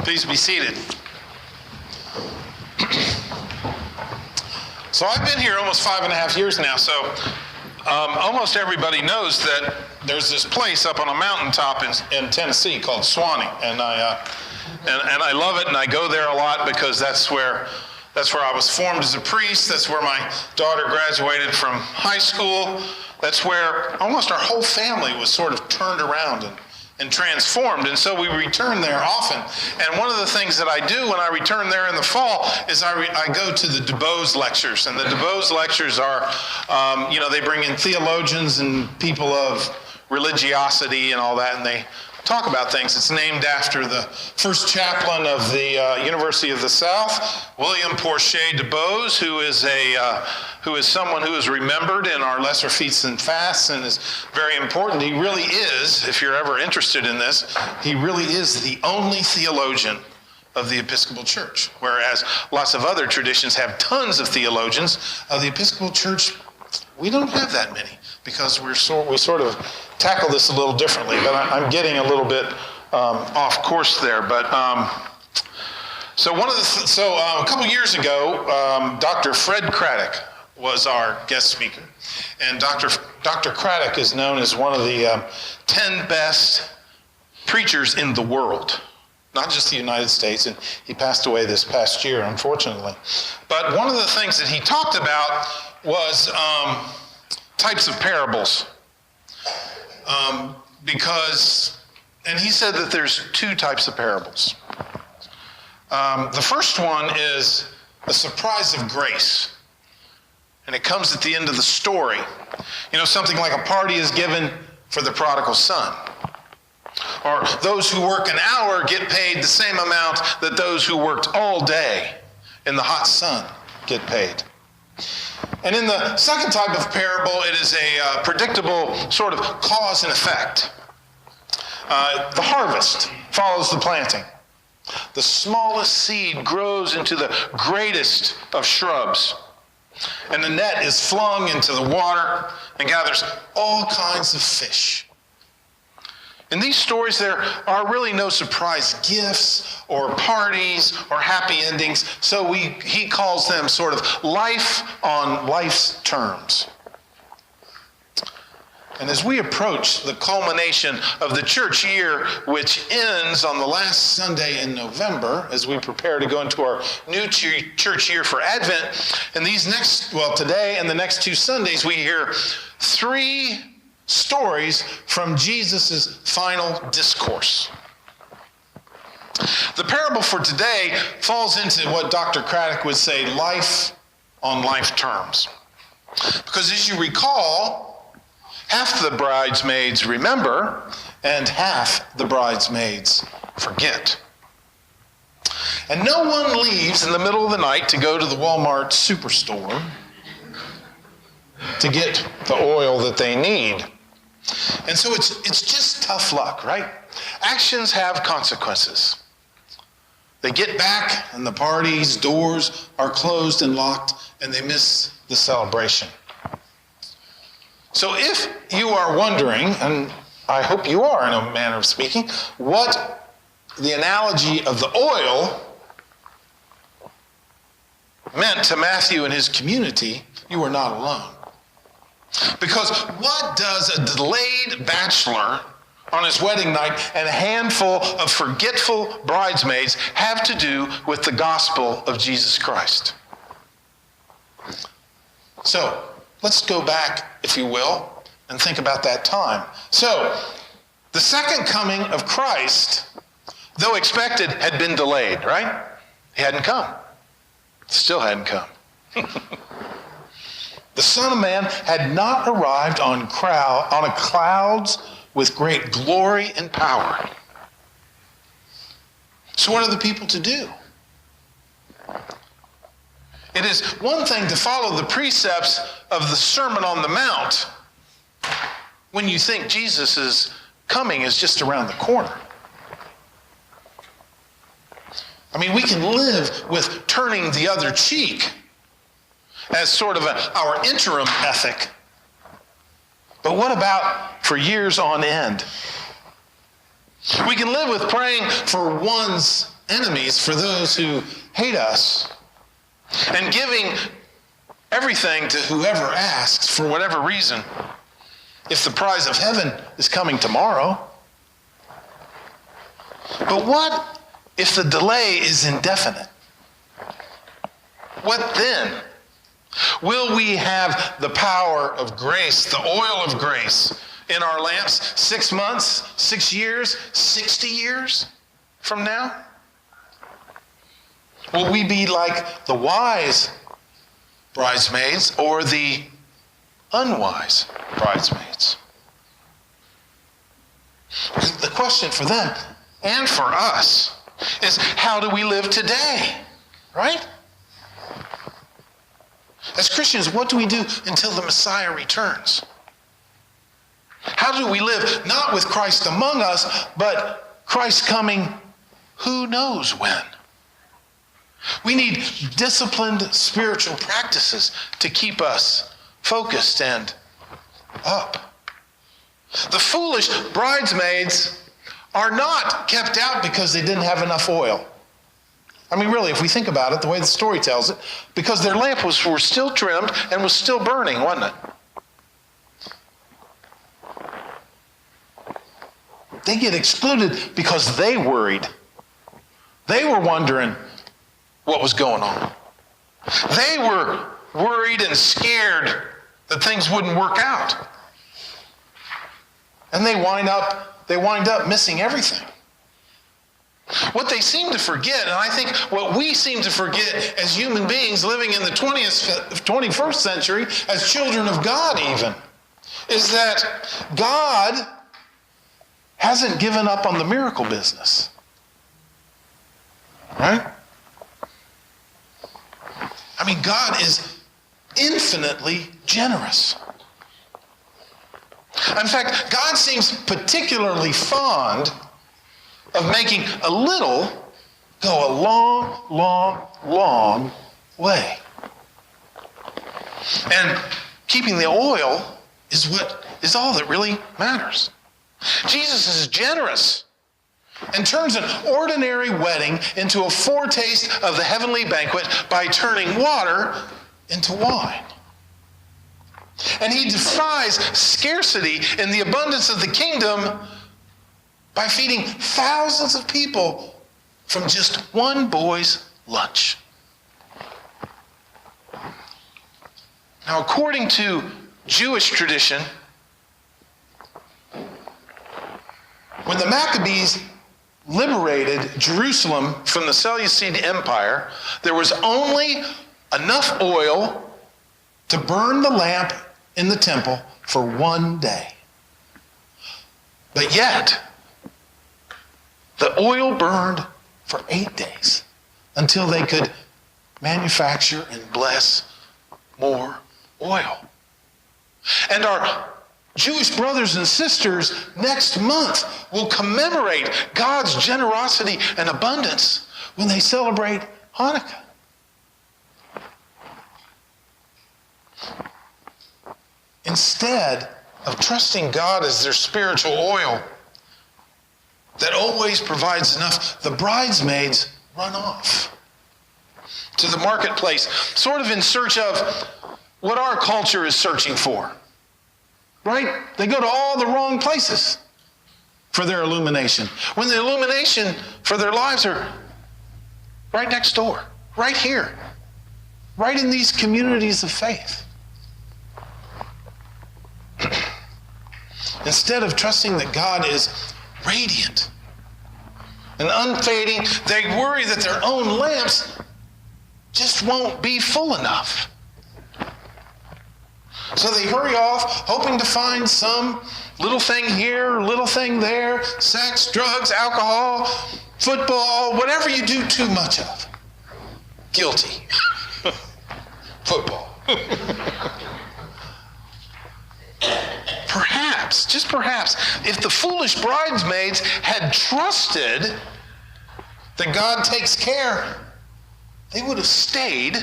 Please be seated. So I've been here almost 5.5 years now, so almost everybody knows that there's this place up on a mountaintop in Tennessee called Swanee, and I love it, and I go there a lot because that's where I was formed as a priest. That's where my daughter graduated from high school. That's where almost our whole family was sort of turned around and transformed. And so we return there often. And one of the things that I do when I return there in the fall is I go to the DuBose lectures. And the DuBose lectures are, they bring in theologians and people of religiosity and all that, and they talk about things. It's named after the first chaplain of the University of the South, William Porcher DuBose, who is someone who is remembered in our lesser feasts and fasts and is very important. He really is, if you're ever interested in this, he really is the only theologian of the Episcopal Church, whereas lots of other traditions have tons of theologians. The Episcopal Church, we don't have that many, because we sort of tackle this a little differently, but I'm getting a little bit off course there. But a couple years ago, Dr. Fred Craddock was our guest speaker, and Dr. Craddock is known as one of the 10 best preachers in the world, not just the United States, and he passed away this past year, unfortunately. But one of the things that he talked about was types of parables. And he said that there's two types of parables. The first one is a surprise of grace. And it comes at the end of the story. Something like a party is given for the prodigal son. Or those who work an hour get paid the same amount that those who worked all day in the hot sun get paid. And in the second type of parable, it is a predictable sort of cause and effect. The harvest follows the planting. The smallest seed grows into the greatest of shrubs. And the net is flung into the water and gathers all kinds of fish. In these stories, there are really no surprise gifts or parties or happy endings, so he calls them sort of life on life's terms. And as we approach the culmination of the church year, which ends on the last Sunday in November, as we prepare to go into our new church year for Advent, and today and the next 2 Sundays, we hear 3 stories from Jesus' final discourse. The parable for today falls into what Dr. Craddock would say, life on life terms. Because as you recall, half the bridesmaids remember and half the bridesmaids forget. And no one leaves in the middle of the night to go to the Walmart superstore to get the oil that they need. And so it's just tough luck, right? Actions have consequences. They get back and the party's doors are closed and locked and they miss the celebration. So if you are wondering, and I hope you are in a manner of speaking, what the analogy of the oil meant to Matthew and his community, you are not alone. Because what does a delayed bachelor on his wedding night and a handful of forgetful bridesmaids have to do with the gospel of Jesus Christ? So, let's go back, if you will, and think about that time. So, the second coming of Christ, though expected, had been delayed, right? He hadn't come. Still hadn't come. The Son of Man had not arrived on clouds with great glory and power. So what are the people to do? It is one thing to follow the precepts of the Sermon on the Mount when you think Jesus' coming is just around the corner. I mean, we can live with turning the other cheek as sort of our interim ethic. But what about for years on end? We can live with praying for one's enemies for those who hate us, and giving everything to whoever asks for whatever reason, if the prize of heaven is coming tomorrow. But what if the delay is indefinite? What then? Will we have the power of grace, the oil of grace, in our lamps 6 months, 6 years, 60 years from now? Will we be like the wise bridesmaids or the unwise bridesmaids? The question for them and for us is, how do we live today? Right? As Christians, what do we do until the Messiah returns? How do we live not with Christ among us, but Christ coming who knows when? We need disciplined spiritual practices to keep us focused and up. The foolish bridesmaids are not kept out because they didn't have enough oil. I mean, really, if we think about it, the way the story tells it, because their lamp were still trimmed and was still burning, wasn't it? They get excluded because they worried. They were wondering what was going on. They were worried and scared that things wouldn't work out. And they wind up missing everything. What they seem to forget, and I think what we seem to forget as human beings living in the 21st century, as children of God even, is that God hasn't given up on the miracle business. Right? I mean, God is infinitely generous. In fact, God seems particularly fond of making a little go a long, long, long way. And keeping the oil is all that really matters. Jesus is generous and turns an ordinary wedding into a foretaste of the heavenly banquet by turning water into wine. And he defies scarcity in the abundance of the kingdom by feeding thousands of people from just one boy's lunch. Now, according to Jewish tradition, when the Maccabees liberated Jerusalem from the Seleucid Empire, there was only enough oil to burn the lamp in the temple for one day. But yet, the oil burned for 8 days until they could manufacture and bless more oil. And our Jewish brothers and sisters next month will commemorate God's generosity and abundance when they celebrate Hanukkah. Instead of trusting God as their spiritual oil that always provides enough, the bridesmaids run off to the marketplace, sort of in search of what our culture is searching for. Right? They go to all the wrong places for their illumination, when the illumination for their lives are right next door, right here, right in these communities of faith. Instead of trusting that God is radiant and unfading, they worry that their own lamps just won't be full enough. So they hurry off, hoping to find some little thing here, little thing there, sex, drugs, alcohol, football, whatever you do too much of. Guilty. Football. Perhaps, just perhaps, if the foolish bridesmaids had trusted that God takes care, they would have stayed,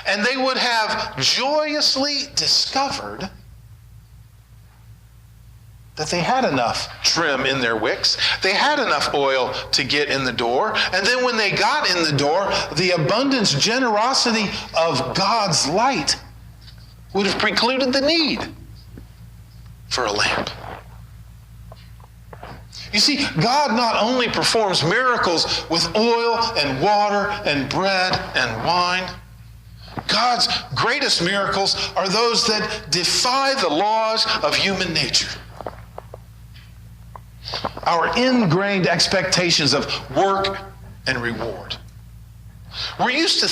and they would have joyously discovered that they had enough trim in their wicks. They had enough oil to get in the door. And then when they got in the door, the abundance, generosity of God's light would have precluded the need for a lamp. You see, God not only performs miracles with oil and water and bread and wine, God's greatest miracles are those that defy the laws of human nature. Our ingrained expectations of work and reward. We're used to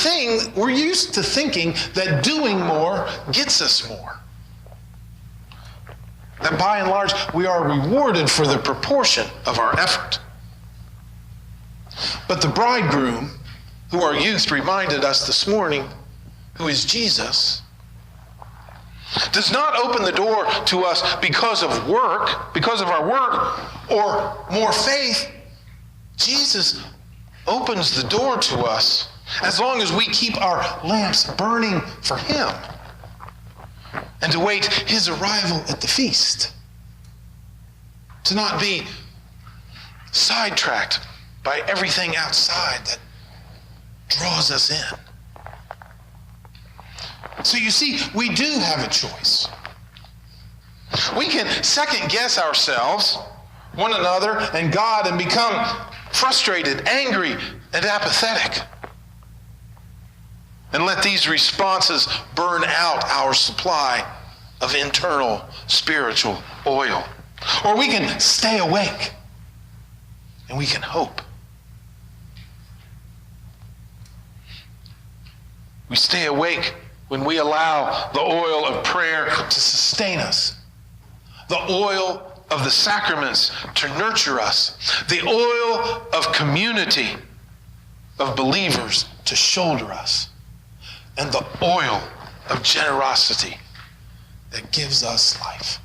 thinking that doing more gets us more. That by and large, we are rewarded for the proportion of our effort. But the bridegroom, who our youth reminded us this morning, who is Jesus, does not open the door to us because of our work, or more faith. Jesus opens the door to us as long as we keep our lamps burning for Him and to wait His arrival at the feast. To not be sidetracked by everything outside that draws us in. So you see, we do have a choice. We can second guess ourselves, one another, and God, and become frustrated, angry, and apathetic. And let these responses burn out our supply of internal spiritual oil. Or we can stay awake and we can hope. We stay awake when we allow the oil of prayer to sustain us, the oil of the sacraments to nurture us, the oil of community of believers to shoulder us, and the oil of generosity that gives us life.